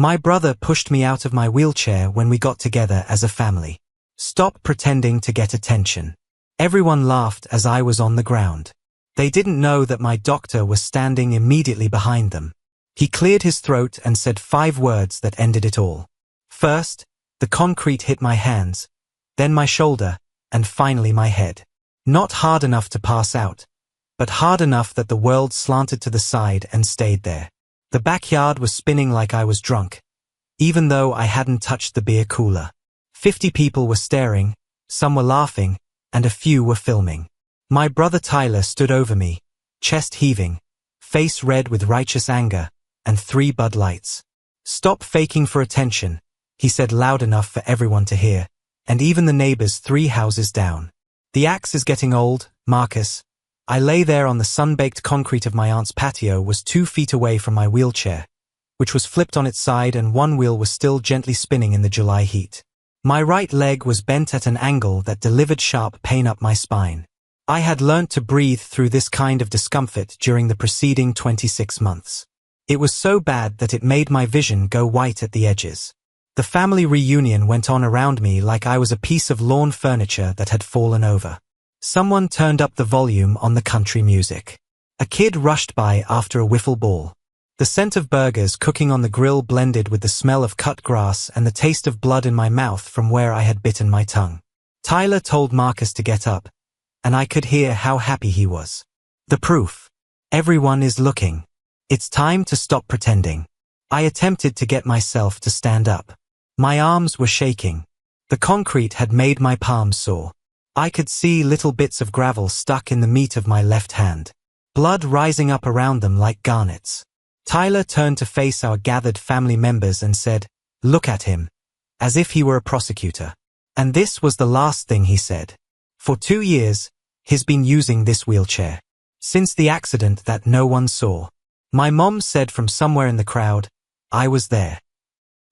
My brother pushed me out of my wheelchair when we got together as a family. Stop pretending to get attention. Everyone laughed as I was on the ground. They didn't know that my doctor was standing immediately behind them. He cleared his throat and said 5 words that ended it all. First, the concrete hit my hands, then my shoulder, and finally my head. Not hard enough to pass out, but hard enough that the world slanted to the side and stayed there. The backyard was spinning like I was drunk, even though I hadn't touched the beer cooler. 50 people were staring, some were laughing, and a few were filming. My brother Tyler stood over me, chest heaving, face red with righteous anger, and 3 Bud Lights. "Stop faking for attention," he said loud enough for everyone to hear, and even the neighbors 3 houses down. "The axe is getting old, Marcus." I lay there on the sun-baked concrete of my aunt's patio was 2 feet away from my wheelchair, which was flipped on its side and one wheel was still gently spinning in the July heat. My right leg was bent at an angle that delivered sharp pain up my spine. I had learnt to breathe through this kind of discomfort during the preceding 26 months. It was so bad that it made my vision go white at the edges. The family reunion went on around me like I was a piece of lawn furniture that had fallen over. Someone turned up the volume on the country music. A kid rushed by after a wiffle ball. The scent of burgers cooking on the grill blended with the smell of cut grass and the taste of blood in my mouth from where I had bitten my tongue. Tyler told Marcus to get up, and I could hear how happy he was. The proof. Everyone is looking. It's time to stop pretending. I attempted to get myself to stand up. My arms were shaking. The concrete had made my palms sore. I could see little bits of gravel stuck in the meat of my left hand. Blood rising up around them like garnets. Tyler turned to face our gathered family members and said, "Look at him," as if he were a prosecutor. And this was the last thing he said. For 2 years, he's been using this wheelchair. Since the accident that no one saw. My mom said from somewhere in the crowd, "I was there."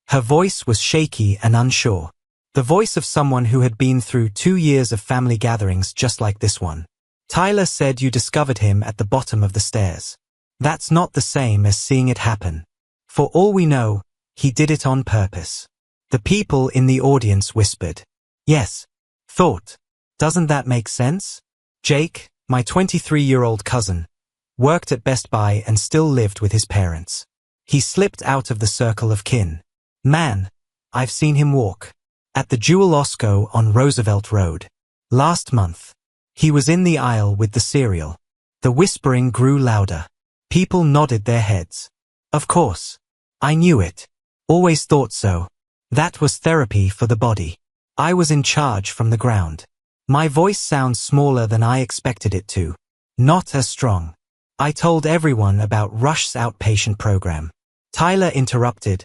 Her voice was shaky and unsure. The voice of someone who had been through 2 years of family gatherings just like this one. Tyler said you discovered him at the bottom of the stairs. That's not the same as seeing it happen. For all we know, he did it on purpose. The people in the audience whispered. Yes. Thought. Doesn't that make sense? Jake, my 23-year-old cousin, worked at Best Buy and still lived with his parents. He slipped out of the circle of kin. Man, I've seen him walk. At the Jewel Osco on Roosevelt Road. Last month. He was in the aisle with the cereal. The whispering grew louder. People nodded their heads. Of course. I knew it. Always thought so. That was therapy for the body. I was in charge from the ground. My voice sounds smaller than I expected it to. Not as strong. I told everyone about Rush's outpatient program. Tyler interrupted.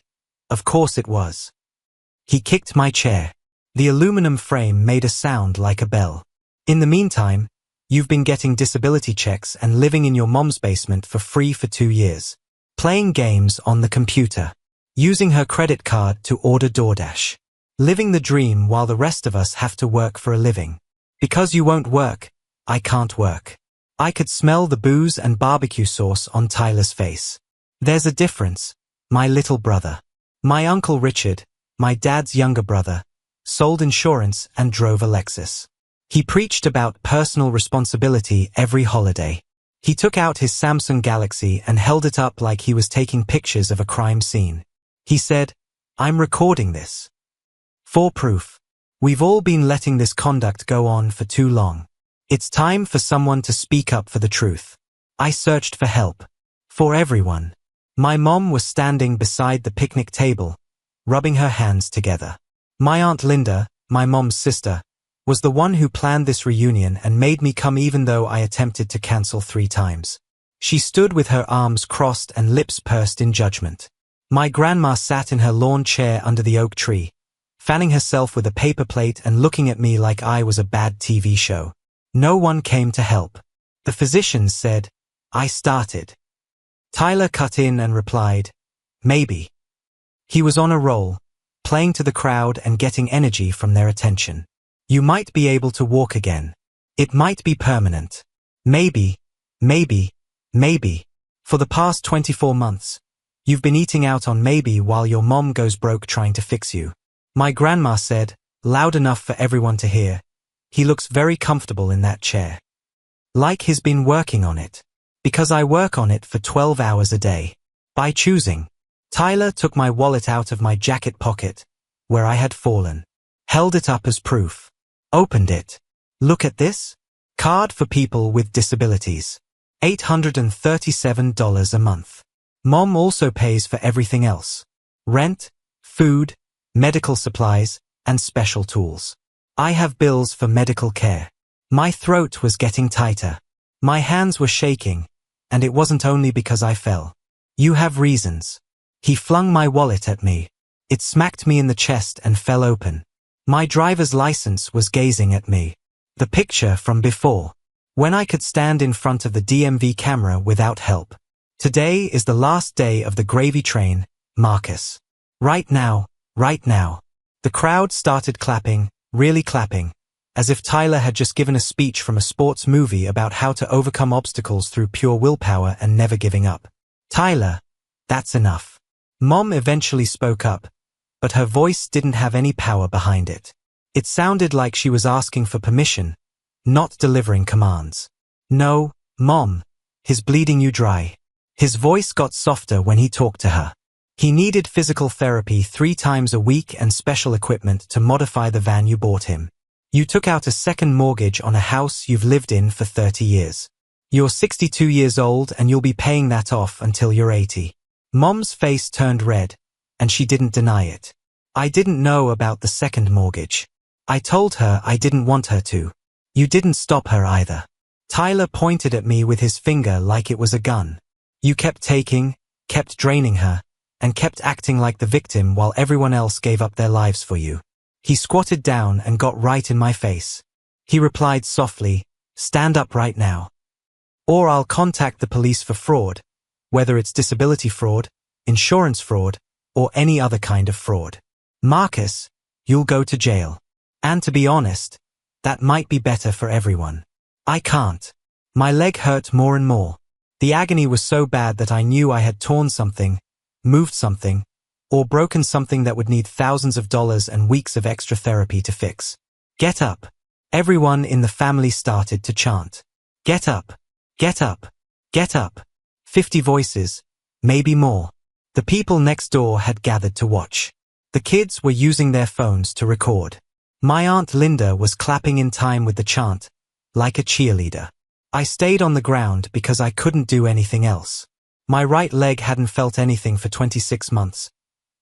Of course it was. He kicked my chair. The aluminum frame made a sound like a bell. In the meantime, you've been getting disability checks and living in your mom's basement for free for 2 years. Playing games on the computer. Using her credit card to order DoorDash. Living the dream while the rest of us have to work for a living. Because you won't work, I can't work. I could smell the booze and barbecue sauce on Tyler's face. There's a difference, my little brother. My Uncle Richard, my dad's younger brother, sold insurance and drove a Lexus. He preached about personal responsibility every holiday. He took out his Samsung Galaxy and held it up like he was taking pictures of a crime scene. He said, "I'm recording this. For proof. We've all been letting this conduct go on for too long. It's time for someone to speak up for the truth." I searched for help. For everyone. My mom was standing beside the picnic table, rubbing her hands together. My Aunt Linda, my mom's sister, was the one who planned this reunion and made me come even though I attempted to cancel 3 times. She stood with her arms crossed and lips pursed in judgment. My grandma sat in her lawn chair under the oak tree, fanning herself with a paper plate and looking at me like I was a bad TV show. No one came to help. The physicians said, I started. Tyler cut in and replied, maybe. He was on a roll, playing to the crowd and getting energy from their attention. You might be able to walk again. It might be permanent. Maybe, maybe, maybe. For the past 24 months, You've been eating out on maybe while your mom goes broke trying to fix you. My grandma said, loud enough for everyone to hear. He looks very comfortable in that chair. Like he's been working on it. Because I work on it for 12 hours a day. By choosing. Tyler took my wallet out of my jacket pocket, where I had fallen. Held it up as proof. Opened it. Look at this. Card for people with disabilities. $837 a month. Mom also pays for everything else. Rent, food, medical supplies, and special tools. I have bills for medical care. My throat was getting tighter. My hands were shaking, and it wasn't only because I fell. You have reasons. He flung my wallet at me. It smacked me in the chest and fell open. My driver's license was gazing at me. The picture from before. When I could stand in front of the DMV camera without help. Today is the last day of the gravy train, Marcus. Right now, right now. The crowd started clapping, really clapping, as if Tyler had just given a speech from a sports movie about how to overcome obstacles through pure willpower and never giving up. Tyler, that's enough. Mom eventually spoke up, but her voice didn't have any power behind it. It sounded like she was asking for permission, not delivering commands. No, Mom, he's bleeding you dry. His voice got softer when he talked to her. He needed physical therapy 3 times a week and special equipment to modify the van you bought him. You took out a second mortgage on a house you've lived in for 30 years. You're 62 years old and you'll be paying that off until you're 80. Mom's face turned red, and she didn't deny it. I didn't know about the second mortgage. I told her I didn't want her to. You didn't stop her either. Tyler pointed at me with his finger like it was a gun. You kept taking, kept draining her, and kept acting like the victim while everyone else gave up their lives for you. He squatted down and got right in my face. He replied softly, stand up right now. Or I'll contact the police for fraud, whether it's disability fraud, insurance fraud, or any other kind of fraud. Marcus, you'll go to jail. And to be honest, that might be better for everyone. I can't. My leg hurt more and more. The agony was so bad that I knew I had torn something, moved something, or broken something that would need thousands of dollars and weeks of extra therapy to fix. Get up. Everyone in the family started to chant. Get up. Get up. Get up. 50 voices, maybe more. The people next door had gathered to watch. The kids were using their phones to record. My Aunt Linda was clapping in time with the chant, like a cheerleader. I stayed on the ground because I couldn't do anything else. My right leg hadn't felt anything for 26 months.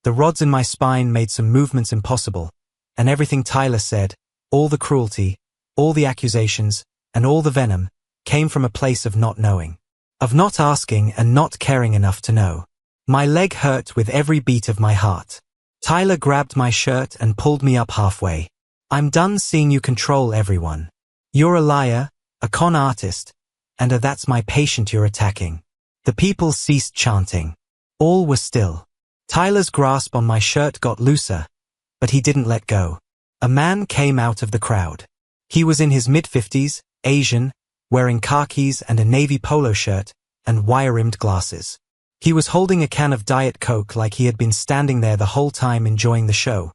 The rods in my spine made some movements impossible, and everything Tyler said, all the cruelty, all the accusations, and all the venom, came from a place of not knowing. Of not asking and not caring enough to know. My leg hurt with every beat of my heart. Tyler grabbed my shirt and pulled me up halfway. I'm done seeing you control everyone. You're a liar, a con artist, and that's my patient you're attacking. The people ceased chanting. All were still. Tyler's grasp on my shirt got looser, but he didn't let go. A man came out of the crowd. He was in his mid-50s, Asian, wearing khakis and a navy polo shirt, and wire-rimmed glasses. He was holding a can of Diet Coke like he had been standing there the whole time enjoying the show,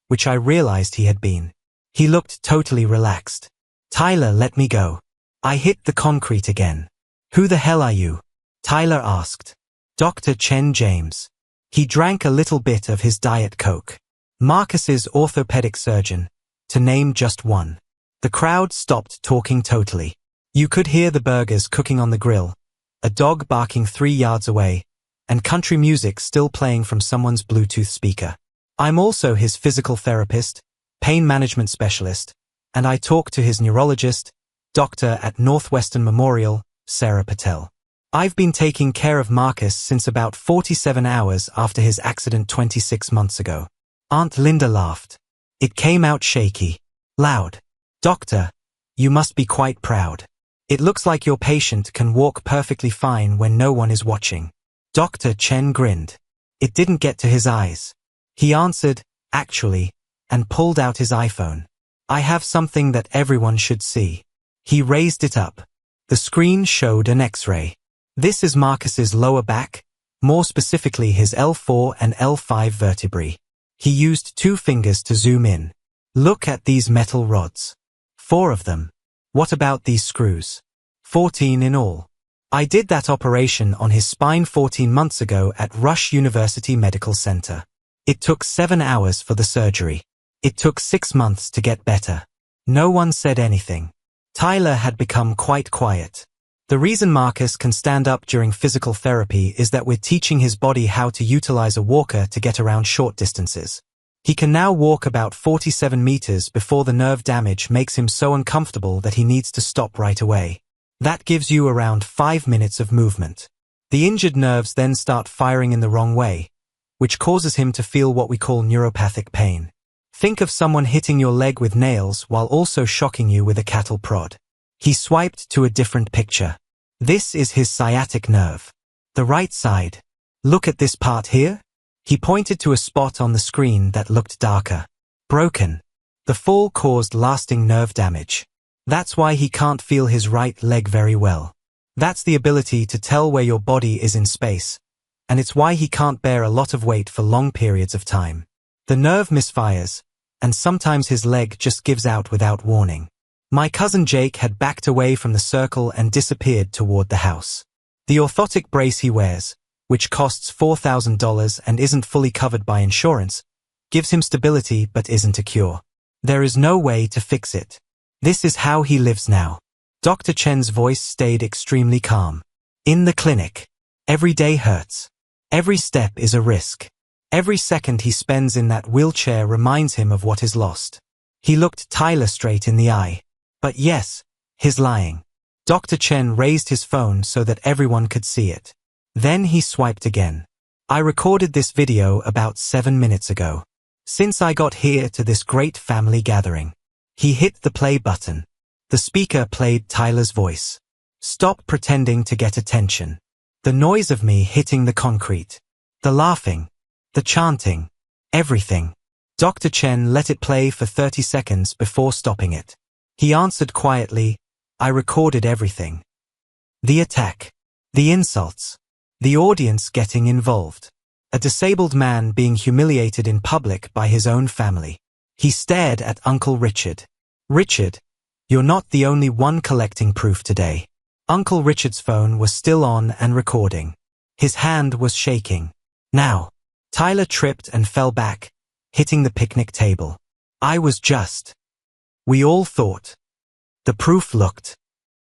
which I realized he had been. He looked totally relaxed. Tyler let me go. I hit the concrete again. Who the hell are you? Tyler asked. Dr. Chen James. He drank a little bit of his Diet Coke. Marcus's orthopedic surgeon, to name just one. The crowd stopped talking totally. You could hear the burgers cooking on the grill, a dog barking 3 yards away, and country music still playing from someone's Bluetooth speaker. I'm also his physical therapist, pain management specialist, and I talk to his neurologist, doctor at Northwestern Memorial, Sarah Patel. I've been taking care of Marcus since about 47 hours after his accident 26 months ago. Aunt Linda laughed. It came out shaky. Loud. Doctor, you must be quite proud. It looks like your patient can walk perfectly fine when no one is watching. Dr. Chen grinned. It didn't get to his eyes. He answered, actually, and pulled out his iPhone. I have something that everyone should see. He raised it up. The screen showed an X-ray. This is Marcus's lower back, more specifically his L4 and L5 vertebrae. He used 2 fingers to zoom in. Look at these metal rods. 4 of them. What about these screws? 14 in all. I did that operation on his spine 14 months ago at Rush University Medical Center. It took 7 hours for the surgery. It took 6 months to get better. No one said anything. Tyler had become quite quiet. The reason Marcus can stand up during physical therapy is that we're teaching his body how to utilize a walker to get around short distances. He can now walk about 47 meters before the nerve damage makes him so uncomfortable that he needs to stop right away. That gives you around 5 minutes of movement. The injured nerves then start firing in the wrong way, which causes him to feel what we call neuropathic pain. Think of someone hitting your leg with nails while also shocking you with a cattle prod. He swiped to a different picture. This is his sciatic nerve. The right side. Look at this part here. He pointed to a spot on the screen that looked darker. Broken. The fall caused lasting nerve damage. That's why he can't feel his right leg very well. That's the ability to tell where your body is in space, and it's why he can't bear a lot of weight for long periods of time. The nerve misfires, and sometimes his leg just gives out without warning. My cousin Jake had backed away from the circle and disappeared toward the house. The orthotic brace he wears, which costs $4,000 and isn't fully covered by insurance, gives him stability but isn't a cure. There is no way to fix it. This is how he lives now. Dr. Chen's voice stayed extremely calm. In the clinic, every day hurts. Every step is a risk. Every second he spends in that wheelchair reminds him of what is lost. He looked Tyler straight in the eye. But yes, he's lying. Dr. Chen raised his phone so that everyone could see it. Then he swiped again. I recorded this video about 7 minutes ago. Since I got here to this great family gathering. He hit the play button. The speaker played Tyler's voice. Stop pretending to get attention. The noise of me hitting the concrete. The laughing. The chanting. Everything. Dr. Chen let it play for 30 seconds before stopping it. He answered quietly, I recorded everything. The attack. The insults. The audience getting involved. A disabled man being humiliated in public by his own family. He stared at Uncle Richard. Richard, you're not the only one collecting proof today. Uncle Richard's phone was still on and recording. His hand was shaking. Now. Tyler tripped and fell back, hitting the picnic table. I was just. We all thought. The proof looked.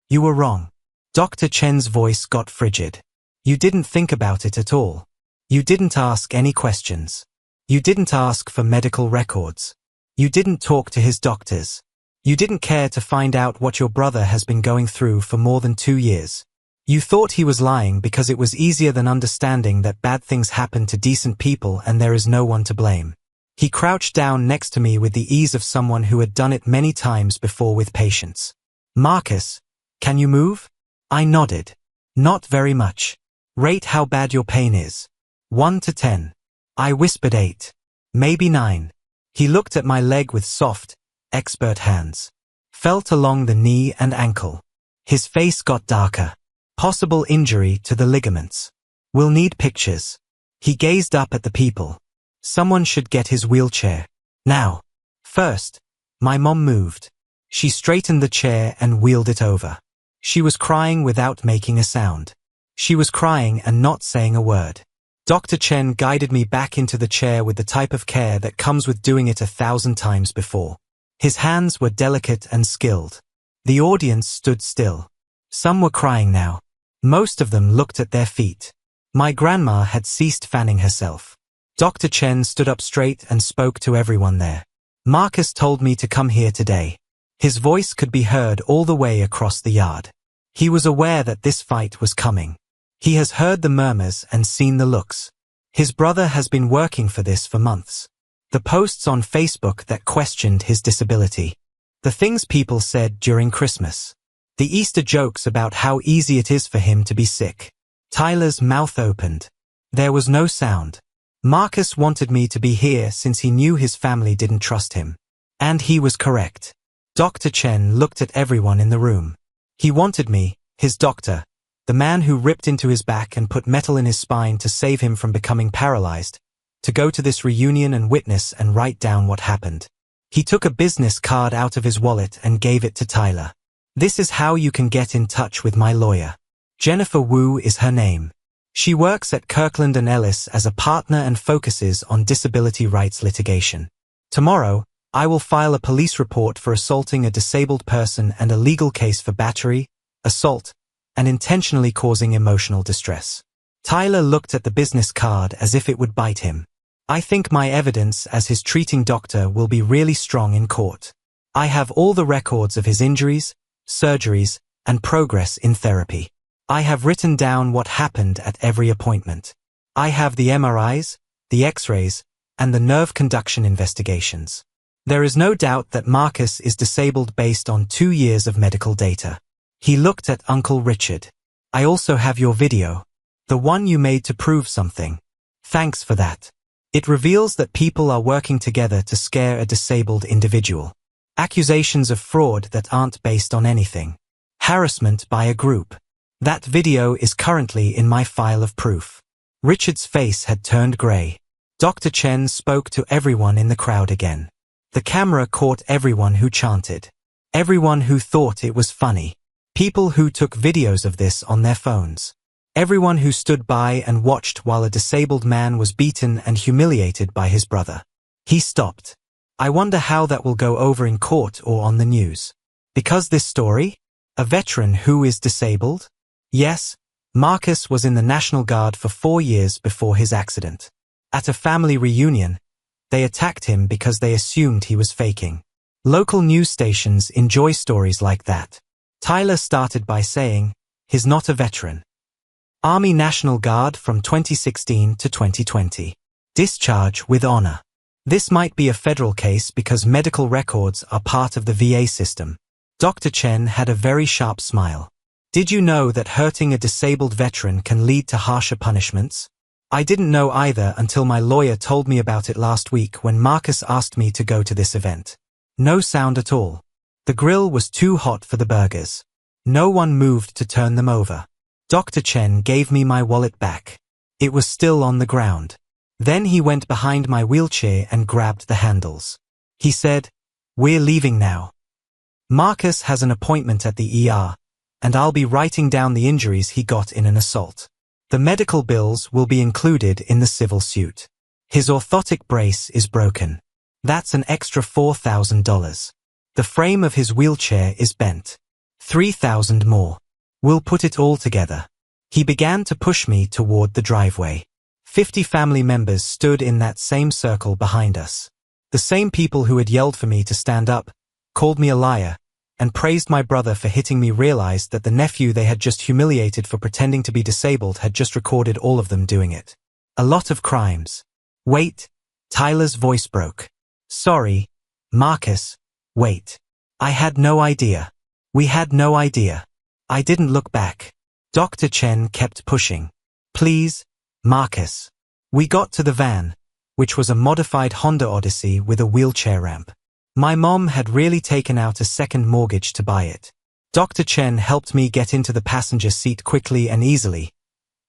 You were wrong. Dr. Chen's voice got frigid. You didn't think about it at all. You didn't ask any questions. You didn't ask for medical records. You didn't talk to his doctors. You didn't care to find out what your brother has been going through for more than 2 years. You thought he was lying because it was easier than understanding that bad things happen to decent people and there is no one to blame. He crouched down next to me with the ease of someone who had done it many times before with patience. Marcus, can you move? I nodded. Not very much. Rate how bad your pain is. 1 to 10. I whispered 8. Maybe 9. He looked at my leg with soft, expert hands. Felt along the knee and ankle. His face got darker. Possible injury to the ligaments. We'll need pictures. He gazed up at the people. Someone should get his wheelchair. Now. First, my mom moved. She straightened the chair and wheeled it over. She was crying without making a sound. She was crying and not saying a word. Dr. Chen guided me back into the chair with the type of care that comes with doing it 1,000 times before. His hands were delicate and skilled. The audience stood still. Some were crying now. Most of them looked at their feet. My grandma had ceased fanning herself. Dr. Chen stood up straight and spoke to everyone there. Marcus told me to come here today. His voice could be heard all the way across the yard. He was aware that this fight was coming. He has heard the murmurs and seen the looks. His brother has been working for this for months. The posts on Facebook that questioned his disability. The things people said during Christmas. The Easter jokes about how easy it is for him to be sick. Tyler's mouth opened. There was no sound. Marcus wanted me to be here since he knew his family didn't trust him. And he was correct. Dr. Chen looked at everyone in the room. He wanted me, his doctor, The man who ripped into his back and put metal in his spine to save him from becoming paralyzed, to go to this reunion and witness and write down what happened. He took a business card out of his wallet and gave it to Tyler. This is how you can get in touch with my lawyer. Jennifer Wu is her name. She works at Kirkland & Ellis as a partner and focuses on disability rights litigation. Tomorrow, I will file a police report for assaulting a disabled person and a legal case for battery, assault, and intentionally causing emotional distress. Tyler looked at the business card as if it would bite him. I think my evidence as his treating doctor will be really strong in court. I have all the records of his injuries, surgeries, and progress in therapy. I have written down what happened at every appointment. I have the MRIs, the X-rays, and the nerve conduction investigations. There is no doubt that Marcus is disabled based on 2 years of medical data. He looked at Uncle Richard. I also have your video. The one you made to prove something. Thanks for that. It reveals that people are working together to scare a disabled individual. Accusations of fraud that aren't based on anything. Harassment by a group. That video is currently in my file of proof. Richard's face had turned gray. Dr. Chen spoke to everyone in the crowd again. The camera caught everyone who chanted. Everyone who thought it was funny. People who took videos of this on their phones. Everyone who stood by and watched while a disabled man was beaten and humiliated by his brother. He stopped. I wonder how that will go over in court or on the news. Because this story? A veteran who is disabled? Yes, Marcus was in the National Guard for 4 years before his accident. At a family reunion, they attacked him because they assumed he was faking. Local news stations enjoy stories like that. Tyler started by saying, he's not a veteran. Army National Guard from 2016 to 2020. Discharge with honor. This might be a federal case because medical records are part of the VA system. Dr. Chen had a very sharp smile. Did you know that hurting a disabled veteran can lead to harsher punishments? I didn't know either until my lawyer told me about it last week when Marcus asked me to go to this event. No sound at all. The grill was too hot for the burgers. No one moved to turn them over. Dr. Chen gave me my wallet back. It was still on the ground. Then he went behind my wheelchair and grabbed the handles. He said, "We're leaving now. Marcus has an appointment at the ER, and I'll be writing down the injuries he got in an assault. The medical bills will be included in the civil suit. His orthotic brace is broken. That's an extra $4,000. The frame of his wheelchair is bent. $3,000 more. We'll put it all together." He began to push me toward the driveway. 50 family members stood in that same circle behind us. The same people who had yelled for me to stand up, called me a liar, and praised my brother for hitting me realized that the nephew they had just humiliated for pretending to be disabled had just recorded all of them doing it. A lot of crimes. Wait, Tyler's voice broke. Sorry, Marcus, wait. I had no idea. We had no idea. I didn't look back. Dr. Chen kept pushing. Please, Marcus. We got to the van, which was a modified Honda Odyssey with a wheelchair ramp. My mom had really taken out a second mortgage to buy it. Dr. Chen helped me get into the passenger seat quickly and easily.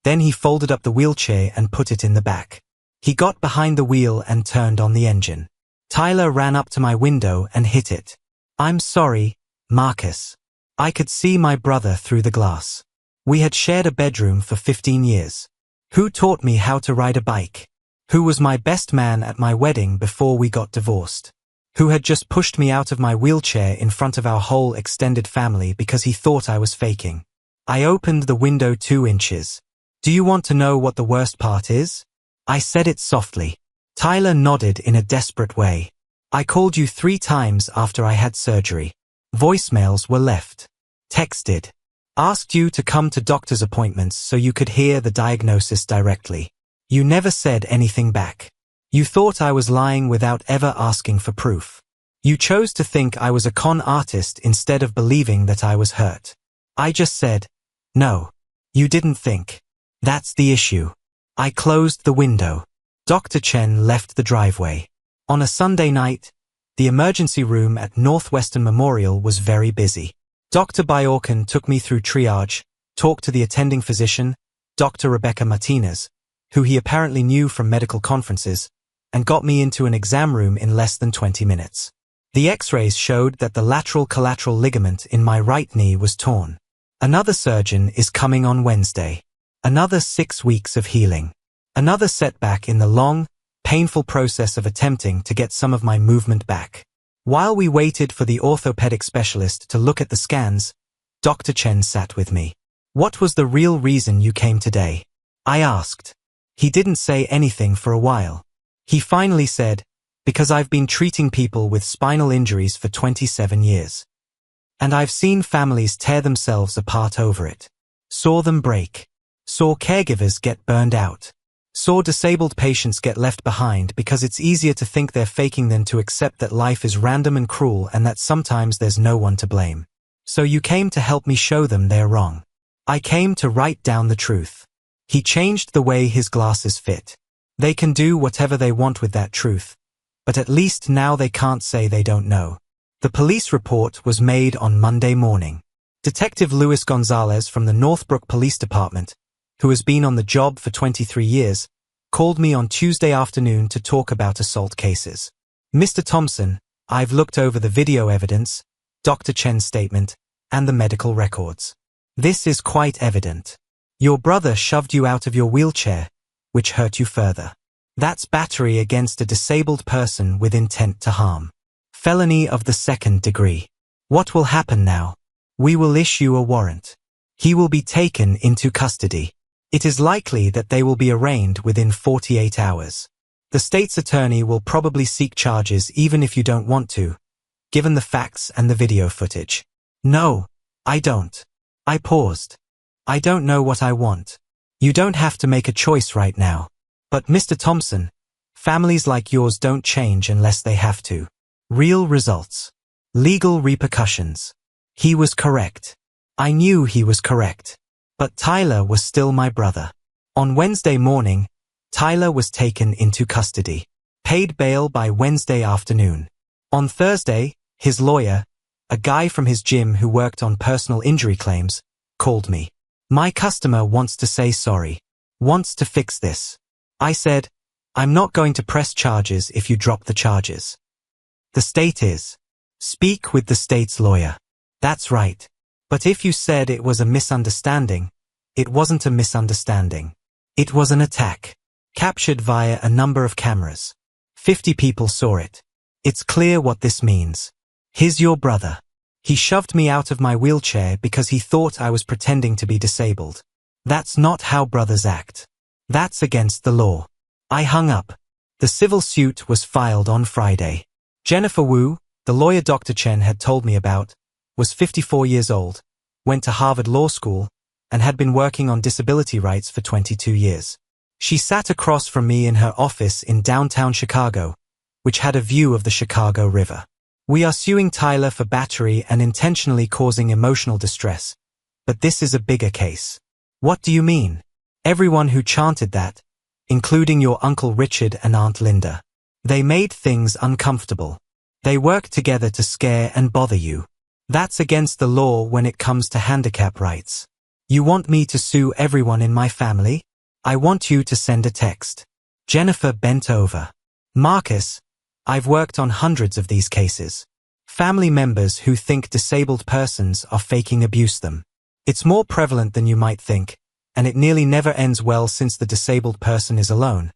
Then he folded up the wheelchair and put it in the back. He got behind the wheel and turned on the engine. Tyler ran up to my window and hit it. I'm sorry, Marcus. I could see my brother through the glass. We had shared a bedroom for 15 years. Who taught me how to ride a bike? Who was my best man at my wedding before we got divorced? Who had just pushed me out of my wheelchair in front of our whole extended family because he thought I was faking. I opened the window 2 inches. Do you want to know what the worst part is? I said it softly. Tyler nodded in a desperate way. I called you 3 times after I had surgery. Voicemails were left. Texted. Asked you to come to doctor's appointments so you could hear the diagnosis directly. You never said anything back. You thought I was lying without ever asking for proof. You chose to think I was a con artist instead of believing that I was hurt. I just said, no. You didn't think. That's the issue. I closed the window. Dr. Chen left the driveway. On a Sunday night, the emergency room at Northwestern Memorial was very busy. Dr. Byorkin took me through triage, talked to the attending physician, Dr. Rebecca Martinez, who he apparently knew from medical conferences, and got me into an exam room in less than 20 minutes. The x-rays showed that the lateral collateral ligament in my right knee was torn. Another surgeon is coming on Wednesday. Another 6 weeks of healing. Another setback in the long, painful process of attempting to get some of my movement back. While we waited for the orthopedic specialist to look at the scans, Dr. Chen sat with me. "What was the real reason you came today?" I asked. He didn't say anything for a while. He finally said, "Because I've been treating people with spinal injuries for 27 years. And I've seen families tear themselves apart over it. Saw them break. Saw caregivers get burned out. Saw disabled patients get left behind because it's easier to think they're faking than to accept that life is random and cruel and that sometimes there's no one to blame. So you came to help me show them they're wrong. I came to write down the truth." He changed the way his glasses fit. They can do whatever they want with that truth, but at least now they can't say they don't know. The police report was made on Monday morning. Detective Luis Gonzalez from the Northbrook Police Department, who has been on the job for 23 years, called me on Tuesday afternoon to talk about assault cases. "Mr. Thompson, I've looked over the video evidence, Dr. Chen's statement, and the medical records. This is quite evident. Your brother shoved you out of your wheelchair, which hurt you further. That's battery against a disabled person with intent to harm. Felony of the 2nd degree. What will happen now? We will issue a warrant. He will be taken into custody. It is likely that they will be arraigned within 48 hours. The state's attorney will probably seek charges even if you don't want to, given the facts and the video footage." "No, I don't." I paused. "I don't know what I want. You don't have to make a choice right now. But Mr. Thompson, families like yours don't change unless they have to. Real results. Legal repercussions." He was correct. I knew he was correct. But Tyler was still my brother. On Wednesday morning, Tyler was taken into custody. Paid bail by Wednesday afternoon. On Thursday, his lawyer, a guy from his gym who worked on personal injury claims, called me. "My customer wants to say sorry. Wants to fix this." I said, "I'm not going to press charges if you drop the charges. The state is. Speak with the state's lawyer." "That's right. But if you said it was a misunderstanding, it wasn't a misunderstanding. It was an attack. Captured via a number of cameras. 50 people saw it. It's clear what this means. He's your brother. He shoved me out of my wheelchair because he thought I was pretending to be disabled. That's not how brothers act. That's against the law." I hung up. The civil suit was filed on Friday. Jennifer Wu, the lawyer Dr. Chen had told me about, was 54 years old, went to Harvard Law School, and had been working on disability rights for 22 years. She sat across from me in her office in downtown Chicago, which had a view of the Chicago River. "We are suing Tyler for battery and intentionally causing emotional distress, but this is a bigger case." "What do you mean?" "Everyone who chanted that, including your Uncle Richard and Aunt Linda. They made things uncomfortable. They worked together to scare and bother you. That's against the law when it comes to handicap rights. You want me to sue everyone in my family? I want you to send a text." Jennifer bent over. "Marcus, I've worked on hundreds of these cases. Family members who think disabled persons are faking abuse them. It's more prevalent than you might think, and it nearly never ends well since the disabled person is alone,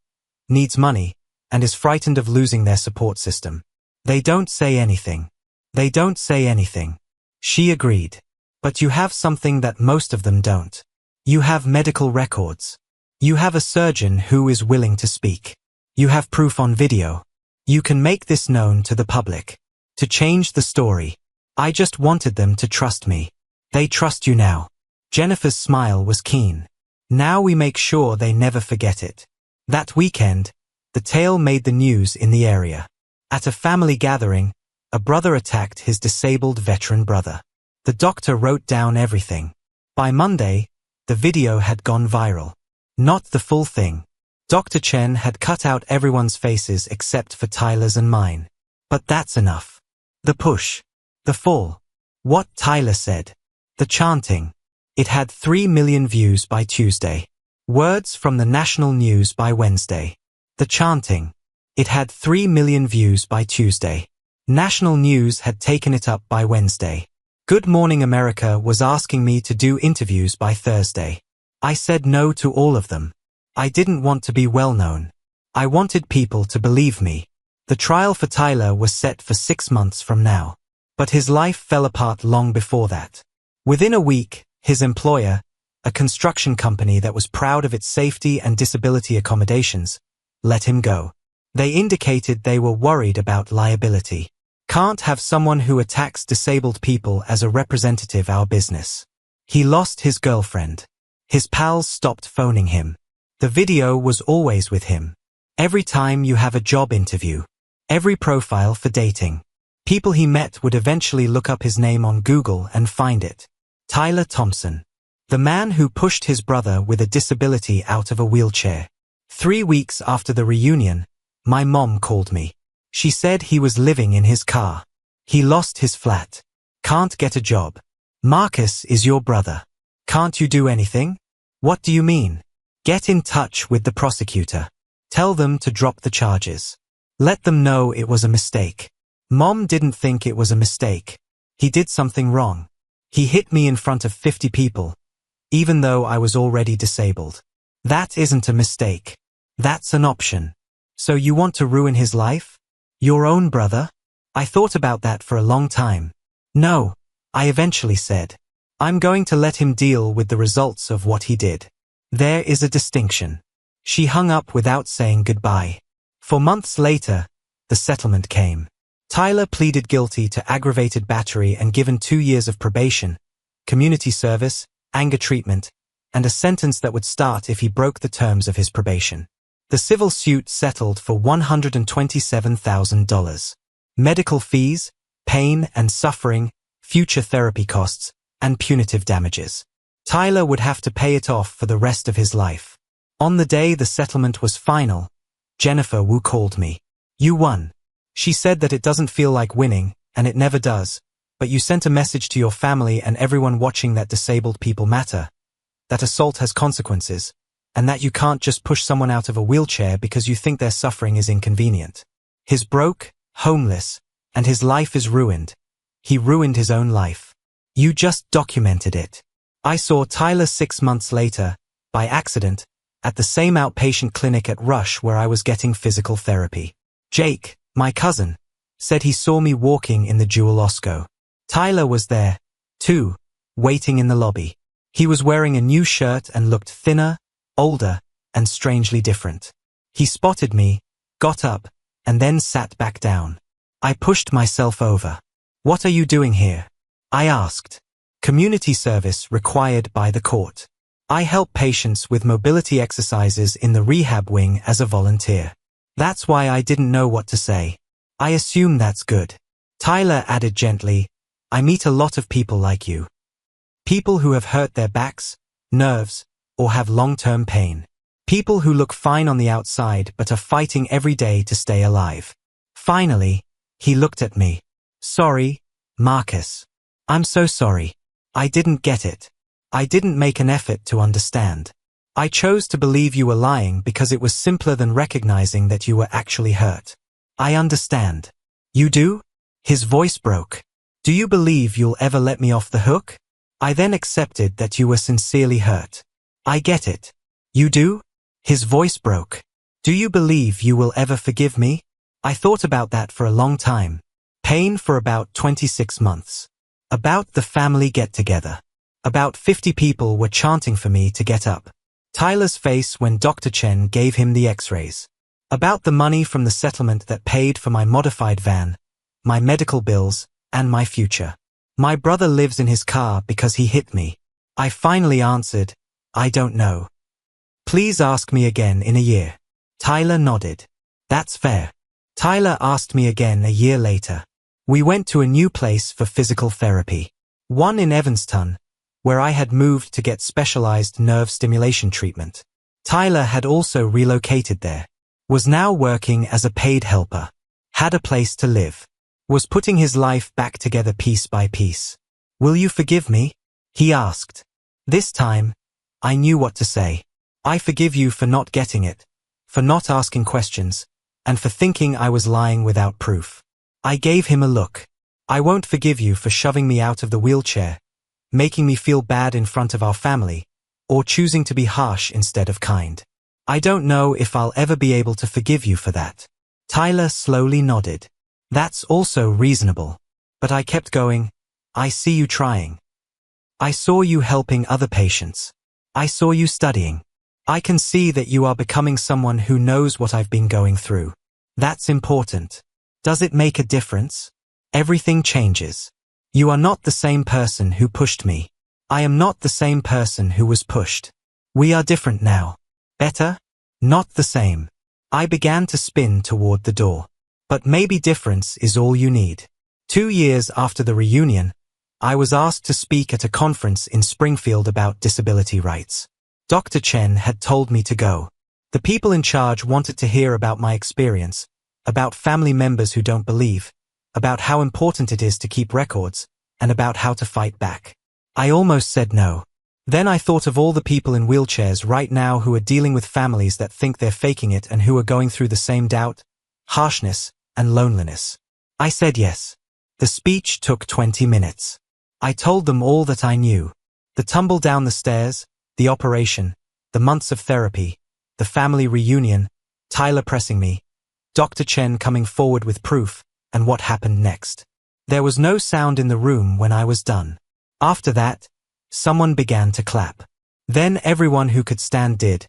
needs money, and is frightened of losing their support system. They don't say anything. They don't say anything." She agreed. "But you have something that most of them don't. You have medical records. You have a surgeon who is willing to speak. You have proof on video. You can make this known to the public. To change the story. I just wanted them to trust me. They trust you now." Jennifer's smile was keen. "Now we make sure they never forget it." That weekend, the tale made the news in the area. At a family gathering, a brother attacked his disabled veteran brother. The doctor wrote down everything. By Monday, the video had gone viral. Not the full thing. Dr. Chen had cut out everyone's faces except for Tyler's and mine. But that's enough. The push. The fall. What Tyler said. The chanting. It had 3 million views by Tuesday. Words from the national news by Wednesday. The chanting. It had 3 million views by Tuesday. National news had taken it up by Wednesday. Good Morning America was asking me to do interviews by Thursday. I said no to all of them. I didn't want to be well known. I wanted people to believe me. The trial for Tyler was set for 6 months from now. But his life fell apart long before that. Within a week, his employer, a construction company that was proud of its safety and disability accommodations, let him go. They indicated they were worried about liability. Can't have someone who attacks disabled people as a representative our business. He lost his girlfriend. His pals stopped phoning him. The video was always with him. Every time you have a job interview. Every profile for dating. People he met would eventually look up his name on Google and find it. Tyler Thompson. The man who pushed his brother with a disability out of a wheelchair. 3 weeks after the reunion, my mom called me. She said he was living in his car. He lost his flat. Can't get a job. Marcus is your brother. Can't you do anything? What do you mean? Get in touch with the prosecutor. Tell them to drop the charges. Let them know it was a mistake. Mom didn't think it was a mistake. He did something wrong. He hit me in front of 50 people, even though I was already disabled. That isn't a mistake. That's an option. So you want to ruin his life? Your own brother? I thought about that for a long time. No, I eventually said. I'm going to let him deal with the results of what he did. There is a distinction. She hung up without saying goodbye. 4 months later, the settlement came. Tyler pleaded guilty to aggravated battery and given 2 years of probation, community service, anger treatment, and a sentence that would start if he broke the terms of his probation. The civil suit settled for $127,000. Medical fees, pain and suffering, future therapy costs, and punitive damages. Tyler would have to pay it off for the rest of his life. On the day the settlement was final, Jennifer Wu called me. You won. She said that it doesn't feel like winning, and it never does, but you sent a message to your family and everyone watching that disabled people matter, that assault has consequences, and that you can't just push someone out of a wheelchair because you think their suffering is inconvenient. He's broke, homeless, and his life is ruined. He ruined his own life. You just documented it. I saw Tyler 6 months later, by accident, at the same outpatient clinic at Rush where I was getting physical therapy. Jake, my cousin, said he saw me walking in the Jewel Osco. Tyler was there, too, waiting in the lobby. He was wearing a new shirt and looked thinner, older, and strangely different. He spotted me, got up, and then sat back down. I pushed myself over. What are you doing here? I asked. Community service required by the court. I help patients with mobility exercises in the rehab wing as a volunteer. That's why I didn't know what to say. I assume that's good. Tyler added gently, I meet a lot of people like you. People who have hurt their backs, nerves, or have long-term pain. People who look fine on the outside but are fighting every day to stay alive. Finally, he looked at me. Sorry, Marcus. I'm so sorry. I didn't get it. I didn't make an effort to understand. I chose to believe you were lying because it was simpler than recognizing that you were actually hurt. I understand. You do? His voice broke. Do you believe you'll ever let me off the hook? I then accepted that you were sincerely hurt. I get it. You do? His voice broke. Do you believe you will ever forgive me? I thought about that for a long time. Pain for about 26 months. About the family get-together. About 50 people were chanting for me to get up. Tyler's face when Dr. Chen gave him the x-rays. About the money from the settlement that paid for my modified van, my medical bills, and my future. My brother lives in his car because he hit me. I finally answered, I don't know. Please ask me again in a year. Tyler nodded. That's fair. Tyler asked me again a year later. We went to a new place for physical therapy. One in Evanston, where I had moved to get specialized nerve stimulation treatment. Tyler had also relocated there. Was now working as a paid helper. Had a place to live. Was putting his life back together piece by piece. Will you forgive me? He asked. This time, I knew what to say. I forgive you for not getting it, for not asking questions, and for thinking I was lying without proof. I gave him a look. I won't forgive you for shoving me out of the wheelchair, making me feel bad in front of our family, or choosing to be harsh instead of kind. I don't know if I'll ever be able to forgive you for that. Tyler slowly nodded. That's also reasonable. But I kept going. I see you trying. I saw you helping other patients. I saw you studying. I can see that you are becoming someone who knows what I've been going through. That's important. Does it make a difference? Everything changes. You are not the same person who pushed me. I am not the same person who was pushed. We are different now. Better? Not the same. I began to spin toward the door. But maybe difference is all you need. 2 years after the reunion, I was asked to speak at a conference in Springfield about disability rights. Dr. Chen had told me to go. The people in charge wanted to hear about my experience, about family members who don't believe, about how important it is to keep records, and about how to fight back. I almost said no. Then I thought of all the people in wheelchairs right now who are dealing with families that think they're faking it and who are going through the same doubt, harshness, and loneliness. I said yes. The speech took 20 minutes. I told them all that I knew. The tumble down the stairs, the operation, the months of therapy, the family reunion, Tyler pressing me, Dr. Chen coming forward with proof, and what happened next. There was no sound in the room when I was done. After that, someone began to clap. Then everyone who could stand did,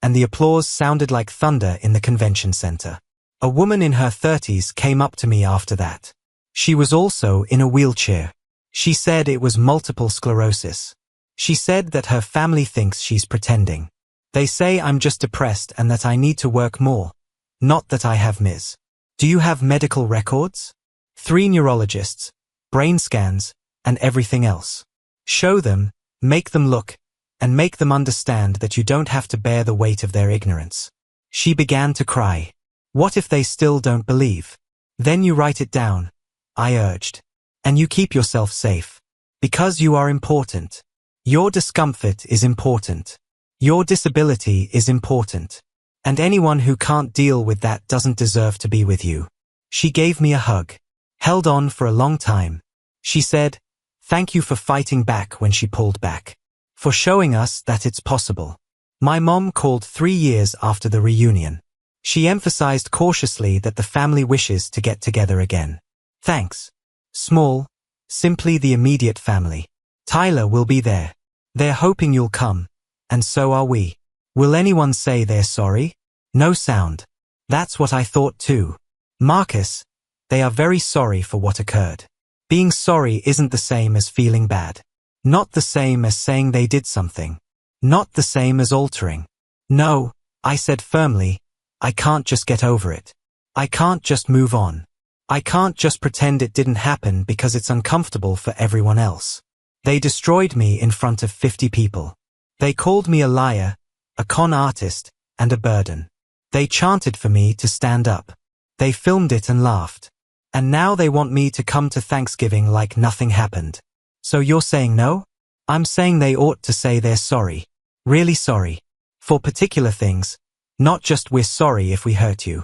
and the applause sounded like thunder in the convention center. A woman in her 30s came up to me after that. She was also in a wheelchair. She said it was multiple sclerosis. She said that her family thinks she's pretending. They say I'm just depressed and that I need to work more, not that I have MS. Do you have medical records? 3 neurologists, brain scans, and everything else. Show them, make them look, and make them understand that you don't have to bear the weight of their ignorance. She began to cry. What if they still don't believe? Then you write it down, I urged. And you keep yourself safe. Because you are important. Your discomfort is important. Your disability is important. And anyone who can't deal with that doesn't deserve to be with you. She gave me a hug. Held on for a long time. She said, thank you for fighting back when she pulled back. For showing us that it's possible. My mom called 3 years after the reunion. She emphasized cautiously that the family wishes to get together again. Thanks. Small, simply the immediate family. Tyler will be there. They're hoping you'll come, and so are we. Will anyone say they're sorry? No sound. That's what I thought too. Marcus, they are very sorry for what occurred. Being sorry isn't the same as feeling bad. Not the same as saying they did something. Not the same as altering. No, I said firmly, I can't just get over it. I can't just move on. I can't just pretend it didn't happen because it's uncomfortable for everyone else. They destroyed me in front of 50 people. They called me a liar, a con artist, and a burden. They chanted for me to stand up. They filmed it and laughed. And now they want me to come to Thanksgiving like nothing happened. So you're saying no? I'm saying they ought to say they're sorry. Really sorry. For particular things, not just we're sorry if we hurt you.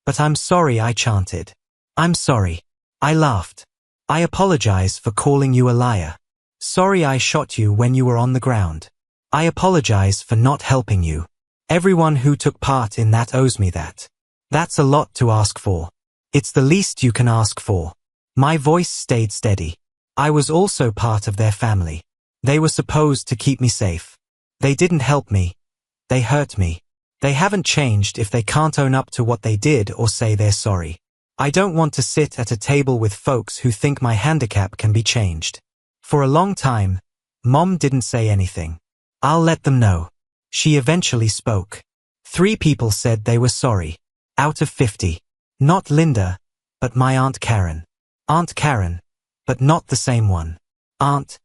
But I'm sorry, I chanted. I'm sorry. I laughed. I apologize for calling you a liar. Sorry I shot you when you were on the ground. I apologize for not helping you. Everyone who took part in that owes me that. That's a lot to ask for. It's the least you can ask for. My voice stayed steady. I was also part of their family. They were supposed to keep me safe. They didn't help me. They hurt me. They haven't changed if they can't own up to what they did or say they're sorry. I don't want to sit at a table with folks who think my handicap can be changed. For a long time, Mom didn't say anything. I'll let them know. She eventually spoke. 3 people said they were sorry. Out of 50. Not Linda, but my Aunt Karen. Aunt Karen, but not the same one. Aunt,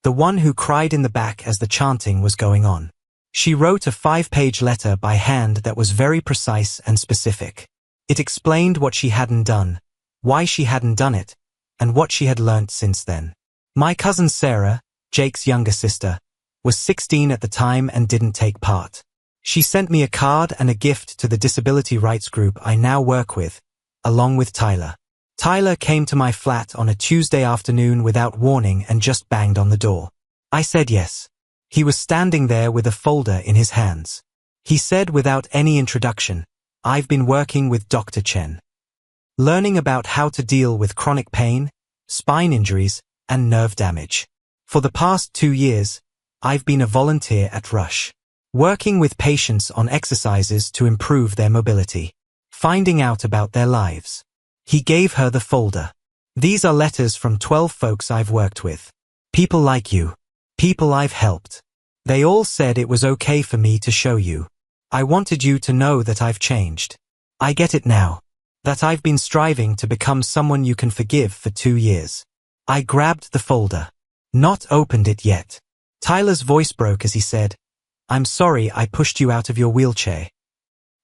the one who cried in the back as the chanting was going on. She wrote a 5-page letter by hand that was very precise and specific. It explained what she hadn't done, why she hadn't done it, and what she had learnt since then. My cousin Sarah, Jake's younger sister, was 16 at the time and didn't take part. She sent me a card and a gift to the disability rights group I now work with, along with Tyler. Tyler came to my flat on a Tuesday afternoon without warning and just banged on the door. I said yes. He was standing there with a folder in his hands. He said without any introduction, "I've been working with Dr. Chen, learning about how to deal with chronic pain, spine injuries, and nerve damage. For the past 2 years, I've been a volunteer at Rush, working with patients on exercises to improve their mobility, finding out about their lives." He gave her the folder. "These are letters from 12 folks I've worked with. People like you. People I've helped. They all said it was okay for me to show you. I wanted you to know that I've changed. I get it now. That I've been striving to become someone you can forgive for 2 years." I grabbed the folder. Not opened it yet. Tyler's voice broke as he said, "I'm sorry I pushed you out of your wheelchair.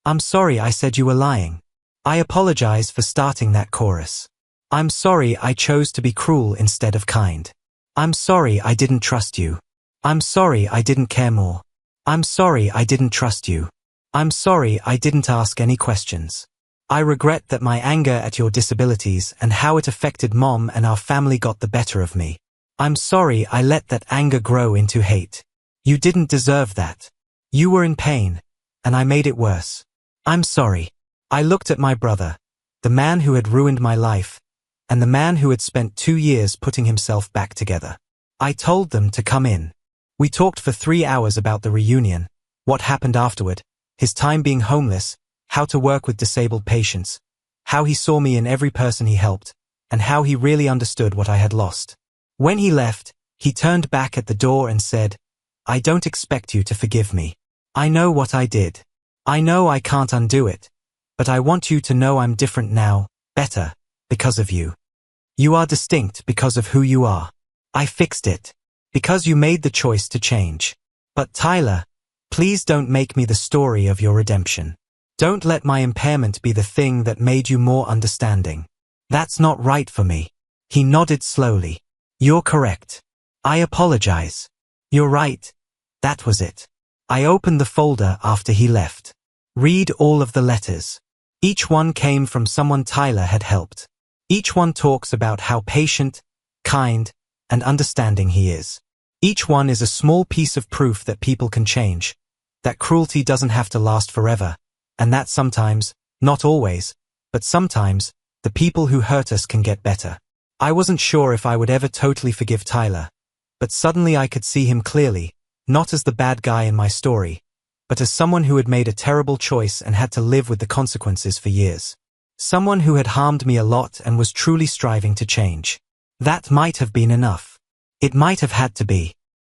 I'm sorry I said you were lying. I apologize for starting that chorus. I'm sorry I chose to be cruel instead of kind. I'm sorry I didn't trust you. I'm sorry I didn't care more. I'm sorry I didn't trust you. I'm sorry I didn't ask any questions. I regret that my anger at your disabilities and how it affected Mom and our family got the better of me. I'm sorry I let that anger grow into hate. You didn't deserve that. You were in pain, and I made it worse. I'm sorry." I looked at my brother, the man who had ruined my life, and the man who had spent 2 years putting himself back together. I told them to come in. We talked for 3 hours about the reunion, what happened afterward, his time being homeless, how to work with disabled patients, how he saw me in every person he helped, and how he really understood what I had lost. When he left, he turned back at the door and said, "I don't expect you to forgive me. I know what I did. I know I can't undo it. But I want you to know I'm different now, better, because of you. You are distinct because of who you are. I fixed it. Because you made the choice to change. But Tyler, please don't make me the story of your redemption. Don't let my impairment be the thing that made you more understanding. That's not right for me." He nodded slowly. "You're correct. I apologize. You're right. That was it." I opened the folder after he left. Read all of the letters. Each one came from someone Tyler had helped. Each one talks about how patient, kind, and understanding he is. Each one is a small piece of proof that people can change, that cruelty doesn't have to last forever, and that sometimes, not always, but sometimes, the people who hurt us can get better. I wasn't sure if I would ever totally forgive Tyler, but suddenly I could see him clearly, not as the bad guy in my story, but as someone who had made a terrible choice and had to live with the consequences for years. Someone who had harmed me a lot and was truly striving to change. That might have been enough. It might have had to be.